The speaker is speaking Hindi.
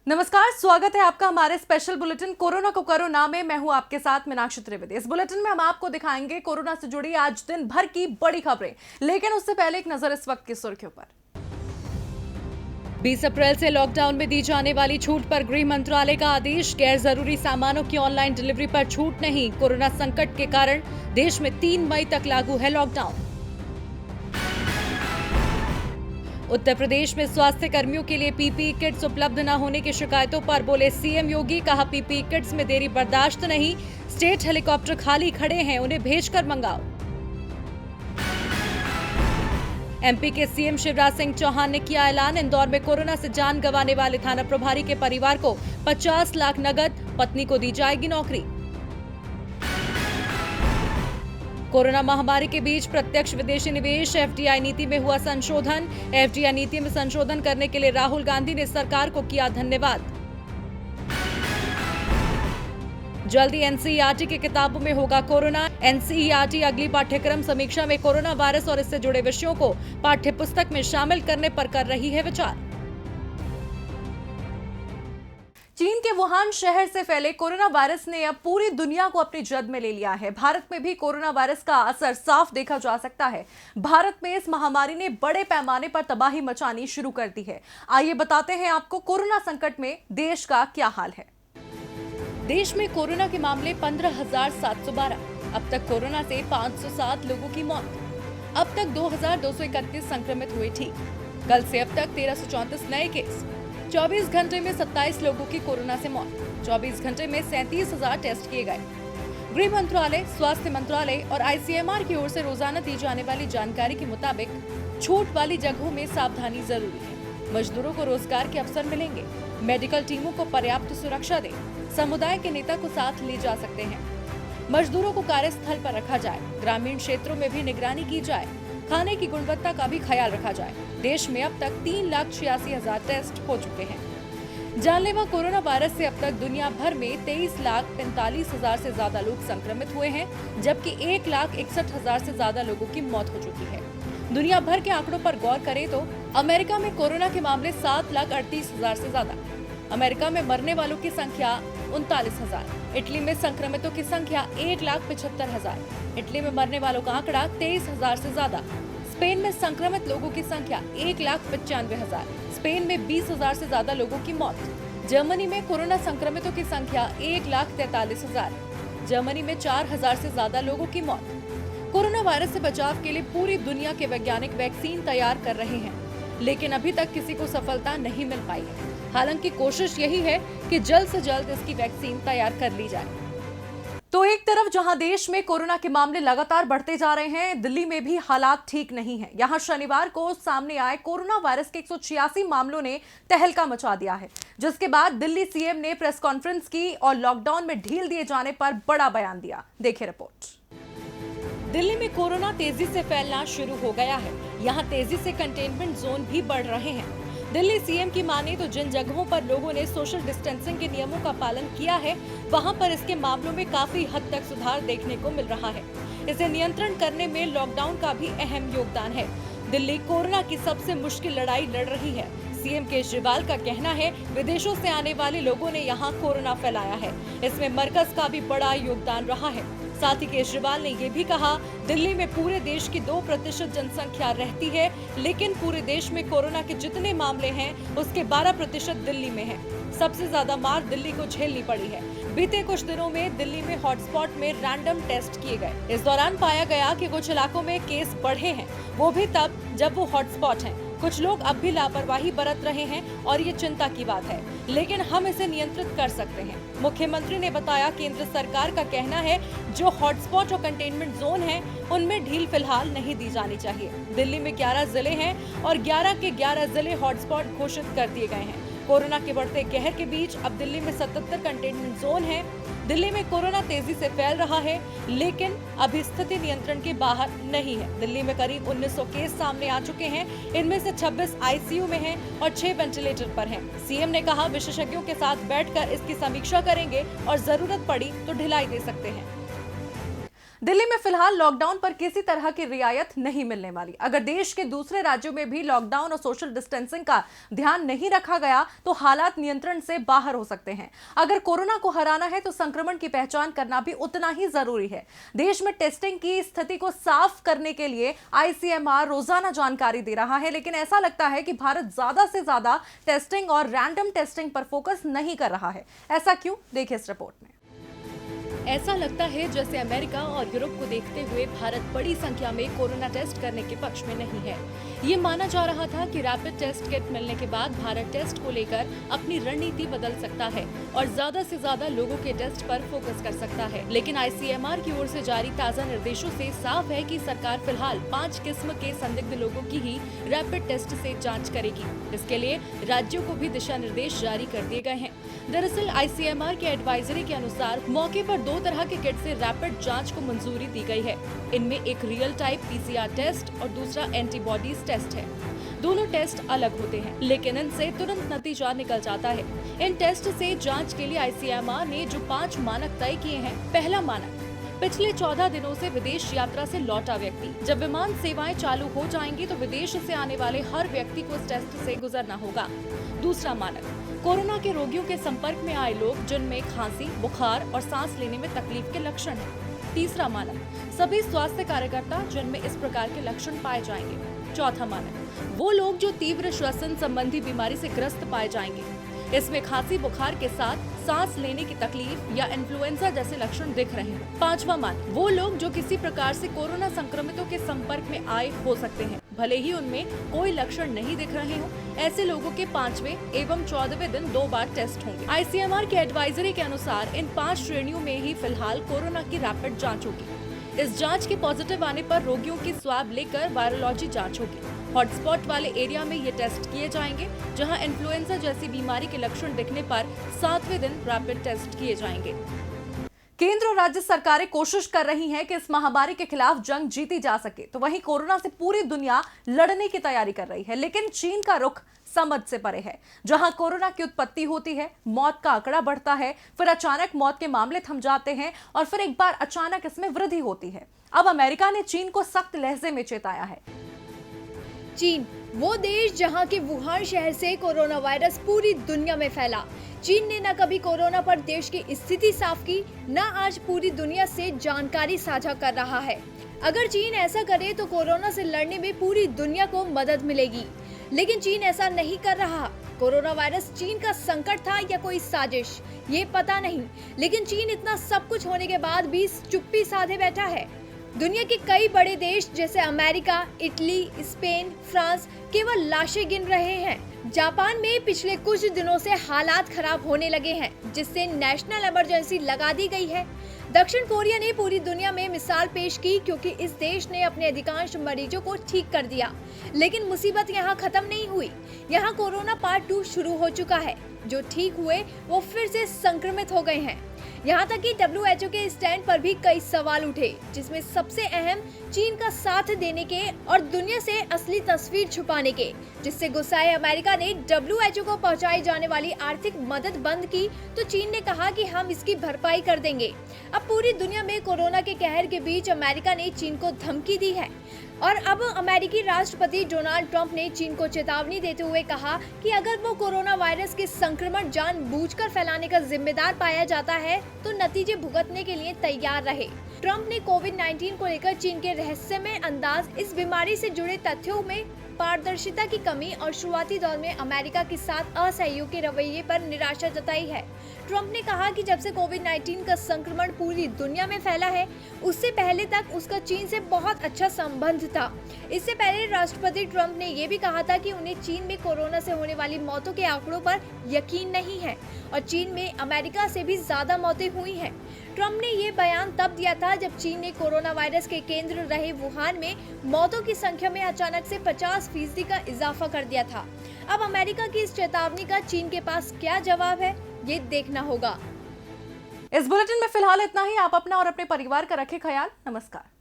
नमस्कार, स्वागत है आपका हमारे स्पेशल बुलेटिन कोरोना को करो ना में। मैं हूं आपके साथ मीनाक्षी त्रिवेदी। इस बुलेटिन में हम आपको दिखाएंगे कोरोना से जुड़ी आज दिन भर की बड़ी खबरें, लेकिन उससे पहले एक नजर इस वक्त की सुर्खियों पर। 20 अप्रैल से लॉकडाउन में दी जाने वाली छूट पर गृह मंत्रालय का आदेश। गैर जरूरी सामानों की ऑनलाइन डिलीवरी पर छूट नहीं। कोरोना संकट के कारण देश में 3 मई तक लागू है लॉकडाउन। उत्तर प्रदेश में स्वास्थ्य कर्मियों के लिए पीपीई किट्स उपलब्ध न होने की शिकायतों पर बोले सीएम योगी। कहा पीपीई किट्स में देरी बर्दाश्त नहीं। स्टेट हेलीकॉप्टर खाली खड़े हैं, उन्हें भेजकर मंगाओ। एमपी के सीएम शिवराज सिंह चौहान ने किया ऐलान। इंदौर में कोरोना से जान गंवाने वाले थाना प्रभारी के परिवार को 50 लाख नगद, पत्नी को दी जाएगी नौकरी। कोरोना महामारी के बीच प्रत्यक्ष विदेशी निवेश एफडीआई नीति में हुआ संशोधन। एफडीआई नीति में संशोधन करने के लिए राहुल गांधी ने सरकार को किया धन्यवाद। जल्दी एनसीईआरटी की किताबों में होगा कोरोना। एनसीईआरटी अगली पाठ्यक्रम समीक्षा में कोरोना वायरस और इससे जुड़े विषयों को पाठ्यपुस्तक में शामिल करने पर कर रही है विचार। चीन के वुहान शहर से फैले कोरोना वायरस ने अब पूरी दुनिया को अपनी जद में ले लिया है। भारत में भी कोरोना वायरस का असर साफ देखा जा सकता है। भारत में इस महामारी ने बड़े पैमाने पर तबाही मचानी शुरू कर दी है। आइए बताते हैं आपको कोरोना संकट में देश का क्या हाल है। देश में कोरोना के मामले 15,712। अब तक कोरोना से 507 लोगों की मौत। अब तक 2,231 संक्रमित हुए ठीक। कल से अब तक 1,334 नए केस। 24 घंटे में 27 लोगों की कोरोना से मौत। 24 घंटे में 37,000 टेस्ट किए गए। गृह मंत्रालय, स्वास्थ्य मंत्रालय और आईसीएमआर की ओर से रोजाना दी जाने वाली जानकारी के मुताबिक छूट वाली जगहों में सावधानी जरूरी है। मजदूरों को रोजगार के अवसर मिलेंगे। मेडिकल टीमों को पर्याप्त सुरक्षा दें। समुदाय के नेता को साथ ले जा सकते हैं। मजदूरों को कार्यस्थल पर रखा जाए। ग्रामीण क्षेत्रों में भी निगरानी की जाए। खाने की गुणवत्ता का भी ख्याल रखा जाए। देश में अब तक 3,86,000 टेस्ट हो चुके हैं। जानलेवा कोरोना वायरस से अब तक दुनिया भर में 23,45,000 से ज्यादा लोग संक्रमित हुए हैं, जबकि 1,61,000 से ज्यादा लोगों की मौत हो चुकी है। दुनिया भर के आंकड़ों पर गौर करें तो अमेरिका में कोरोना के मामले 7,38,000 से ज्यादा। अमेरिका में मरने वालों की संख्या 39,000। इटली में संक्रमितों की संख्या 1,75,000। इटली में मरने वालों का आंकड़ा 23,000 से ज्यादा। स्पेन में संक्रमित लोगों की संख्या 1,95,000। स्पेन में 20,000 से ज्यादा लोगों की मौत। जर्मनी में कोरोना संक्रमितों की संख्या 1,43,000। जर्मनी में 4,000 से ज्यादा लोगों की मौत। कोरोना वायरस से बचाव के लिए पूरी दुनिया के वैज्ञानिक वैक्सीन तैयार कर रहे हैं, लेकिन अभी तक किसी को सफलता नहीं मिल पाई है। हालांकि कोशिश यही है कि जल्द से जल्द इसकी वैक्सीन तैयार कर ली जाए। तो एक तरफ जहां देश में कोरोना के मामले लगातार बढ़ते जा रहे हैं, दिल्ली में भी हालात ठीक नहीं है। यहां शनिवार को सामने आए कोरोना वायरस के 186 मामलों ने तहलका मचा दिया है, जिसके बाद दिल्ली सीएम ने प्रेस कॉन्फ्रेंस की और लॉकडाउन में ढील दिए जाने पर बड़ा बयान दिया। देखिए रिपोर्ट। दिल्ली में कोरोना तेजी से फैलना शुरू हो गया है। यहाँ तेजी से कंटेनमेंट जोन भी बढ़ रहे हैं। दिल्ली सीएम की माने तो जिन जगहों पर लोगों ने सोशल डिस्टेंसिंग के नियमों का पालन किया है, वहां पर इसके मामलों में काफी हद तक सुधार देखने को मिल रहा है। इसे नियंत्रण करने में लॉकडाउन का भी अहम योगदान है। दिल्ली कोरोना की सबसे मुश्किल लड़ाई लड़ रही है। सीएम केजरीवाल का कहना है विदेशों से आने वाले लोगों ने यहाँ कोरोना फैलाया है। इसमें मरकज का भी बड़ा योगदान रहा है। साथ ही केजरीवाल ने ये भी कहा दिल्ली में पूरे देश की 2% जनसंख्या रहती है, लेकिन पूरे देश में कोरोना के जितने मामले हैं उसके 12% दिल्ली में है। सबसे ज्यादा मार दिल्ली को झेलनी पड़ी है। बीते कुछ दिनों में दिल्ली में हॉटस्पॉट में रैंडम टेस्ट किए गए। इस दौरान पाया गया कि कुछ इलाकों में केस बढ़े हैं, वो भी तब जब वो हॉटस्पॉट हैं। कुछ लोग अब भी लापरवाही बरत रहे हैं और ये चिंता की बात है, लेकिन हम इसे नियंत्रित कर सकते हैं। मुख्यमंत्री ने बताया केंद्र सरकार का कहना है जो हॉटस्पॉट और कंटेनमेंट जोन है उनमें ढील फिलहाल नहीं दी जानी चाहिए। दिल्ली में 11 जिले हैं और 11 के 11 जिले हॉटस्पॉट घोषित कर दिए गए हैं। कोरोना के बढ़ते कहर के बीच अब दिल्ली में 77 कंटेनमेंट जोन है। दिल्ली में कोरोना तेजी से फैल रहा है, लेकिन अभी स्थिति नियंत्रण के बाहर नहीं है। दिल्ली में करीब 1900 केस सामने आ चुके हैं। इनमें से 26 आईसीयू में हैं और 6 वेंटिलेटर पर हैं। सीएम ने कहा विशेषज्ञों के साथ बैठकर इसकी समीक्षा करेंगे और जरूरत पड़ी तो ढिलाई दे सकते हैं। दिल्ली में फिलहाल लॉकडाउन पर किसी तरह की रियायत नहीं मिलने वाली। अगर देश के दूसरे राज्यों में भी लॉकडाउन और सोशल डिस्टेंसिंग का ध्यान नहीं रखा गया तो हालात नियंत्रण से बाहर हो सकते हैं। अगर कोरोना को हराना है तो संक्रमण की पहचान करना भी उतना ही जरूरी है। देश में टेस्टिंग की स्थिति को साफ करने के लिए ICMR रोजाना जानकारी दे रहा है, लेकिन ऐसा लगता है कि भारत ज्यादा से ज्यादा टेस्टिंग और रैंडम टेस्टिंग पर फोकस नहीं कर रहा है। ऐसा क्यों, देखिए इस रिपोर्ट में। ऐसा लगता है जैसे अमेरिका और यूरोप को देखते हुए भारत बड़ी संख्या में कोरोना टेस्ट करने के पक्ष में नहीं है। ये माना जा रहा था कि रैपिड टेस्ट किट मिलने के बाद भारत टेस्ट को लेकर अपनी रणनीति बदल सकता है और ज्यादा से ज्यादा लोगों के टेस्ट पर फोकस कर सकता है। लेकिन ICMR की ओर से जारी ताज़ा निर्देशों से साफ है कि सरकार फिलहाल 5 किस्म के संदिग्ध लोगों की ही रैपिड टेस्ट से जाँच करेगी। इसके लिए राज्यों को भी दिशा निर्देश जारी कर दिए गए हैं। दरअसल ICMR के एडवाइजरी के अनुसार मौके पर 2 तरह के किट से रैपिड जांच को मंजूरी दी गई है। इनमें एक रियल टाइम PCR टेस्ट और दूसरा एंटीबॉडीज टेस्ट है। दोनों टेस्ट अलग होते हैं, लेकिन इनसे तुरंत नतीजा निकल जाता है। इन टेस्ट से जांच के लिए ICMR ने जो 5 मानक तय किए हैं। पहला मानक, पिछले 14 दिनों से विदेश यात्रा से लौटा व्यक्ति। जब विमान सेवाएं चालू हो जाएंगी तो विदेश से आने वाले हर व्यक्ति को इस टेस्ट से गुजरना होगा। दूसरा मानक, कोरोना के रोगियों के संपर्क में आए लोग जिनमें खांसी, बुखार और सांस लेने में तकलीफ के लक्षण हैं। तीसरा मानक, सभी स्वास्थ्य कार्यकर्ता जिनमें इस प्रकार के लक्षण पाए जाएंगे। चौथा मानक, वो लोग जो तीव्र श्वसन संबंधी बीमारी से ग्रस्त पाए जाएंगे। इसमें खांसी, बुखार के साथ सांस लेने की तकलीफ या इन्फ्लुएंजा जैसे लक्षण दिख रहे हैं। पांचवा मानक, वो लोग जो किसी प्रकार से कोरोना संक्रमितों के संपर्क में आए हो सकते हैं, भले ही उनमें कोई लक्षण नहीं दिख रहे हो। ऐसे लोगों के 5वें एवं 14वें दिन 2 बार टेस्ट होंगे। ICMR के एडवाइजरी के अनुसार इन 5 श्रेणियों में ही फिलहाल कोरोना की रैपिड जाँच होगी। इस जाँच के पॉजिटिव आने पर रोगियों की स्वाब लेकर वायरोलॉजी जाँच होगी। हॉटस्पॉट वाले एरिया में ये टेस्ट किए जाएंगे, जहां इन्फ्लुएंजा जैसी बीमारी के लक्षण दिखने पर 7वें दिन रैपिड टेस्ट किए जाएंगे। केंद्र और राज्य सरकारें कोशिश कर रही हैं कि इस महामारी के खिलाफ जंग जीती जा सके, तो वहीं कोरोना से पूरी दुनिया लड़ने की तैयारी कर रही है। लेकिन चीन का रुख समझ से परे है। जहां कोरोना की उत्पत्ति होती है, मौत का आंकड़ा बढ़ता है, फिर अचानक मौत के मामले थम जाते हैं और फिर एक बार अचानक इसमें वृद्धि होती है। अब अमेरिका ने चीन को सख्त लहजे में चेताया है। चीन, वो देश जहां के वुहान शहर से कोरोना वायरस पूरी दुनिया में फैला। चीन ने न कभी कोरोना पर देश की स्थिति साफ की, न आज पूरी दुनिया से जानकारी साझा कर रहा है। अगर चीन ऐसा करे तो कोरोना से लड़ने में पूरी दुनिया को मदद मिलेगी, लेकिन चीन ऐसा नहीं कर रहा। कोरोना वायरस चीन का संकट था या कोई साजिश, ये पता नहीं, लेकिन चीन इतना सब कुछ होने के बाद भी चुप्पी साधे बैठा है। दुनिया के कई बड़े देश जैसे अमेरिका, इटली, स्पेन, फ्रांस केवल लाशें गिन रहे हैं। जापान में पिछले कुछ दिनों से हालात खराब होने लगे हैं, जिससे नेशनल इमरजेंसी लगा दी गई है। दक्षिण कोरिया ने पूरी दुनिया में मिसाल पेश की, क्योंकि इस देश ने अपने अधिकांश मरीजों को ठीक कर दिया। लेकिन मुसीबत यहाँ खत्म नहीं हुई। यहाँ कोरोना पार्ट 2 शुरू हो चुका है। जो ठीक हुए वो फिर से संक्रमित हो गए हैं। यहाँ तक कि WHO के स्टैंड पर भी कई सवाल उठे, जिसमें सबसे अहम चीन का साथ देने के और दुनिया से असली तस्वीर छुपाने के, जिससे गुस्साए अमेरिका ने WHO को पहुंचाई जाने वाली आर्थिक मदद बंद की, तो चीन ने कहा कि हम इसकी भरपाई कर देंगे। अब पूरी दुनिया में कोरोना के कहर के बीच अमेरिका ने चीन को धमकी दी है और अब अमेरिकी राष्ट्रपति डोनाल्ड ट्रंप ने चीन को चेतावनी देते हुए कहा कि अगर वो कोरोना वायरस के संक्रमण जानबूझकर फैलाने का जिम्मेदार पाया जाता है तो नतीजे भुगतने के लिए तैयार रहे। ट्रंप ने कोविड-19 को लेकर चीन के रहस्यमय अंदाज, इस बीमारी से जुड़े तथ्यों में पारदर्शिता की कमी और शुरुआती दौर में अमेरिका के साथ असहयोग के रवैये पर निराशा जताई है। ट्रंप ने कहा कि जब से कोविड-19 का संक्रमण पूरी दुनिया में फैला है, उससे पहले तक उसका चीन से बहुत अच्छा संबंध था। इससे पहले राष्ट्रपति ट्रंप ने यह भी कहा था कि उन्हें चीन में कोरोना से होने वाली मौतों के आंकड़ों पर यकीन नहीं है और चीन में अमेरिका से भी ज्यादा मौतें हुई हैं। ट्रंप ने ये बयान तब दिया था जब चीन ने कोरोना वायरस के केंद्र रहे वुहान में मौतों की संख्या में अचानक से 50% का इजाफा कर दिया था। अब अमेरिका की इस चेतावनी का चीन के पास क्या जवाब है, ये देखना होगा। इस बुलेटिन में फिलहाल इतना ही। आप अपना और अपने परिवार का रखें ख्याल। नमस्कार।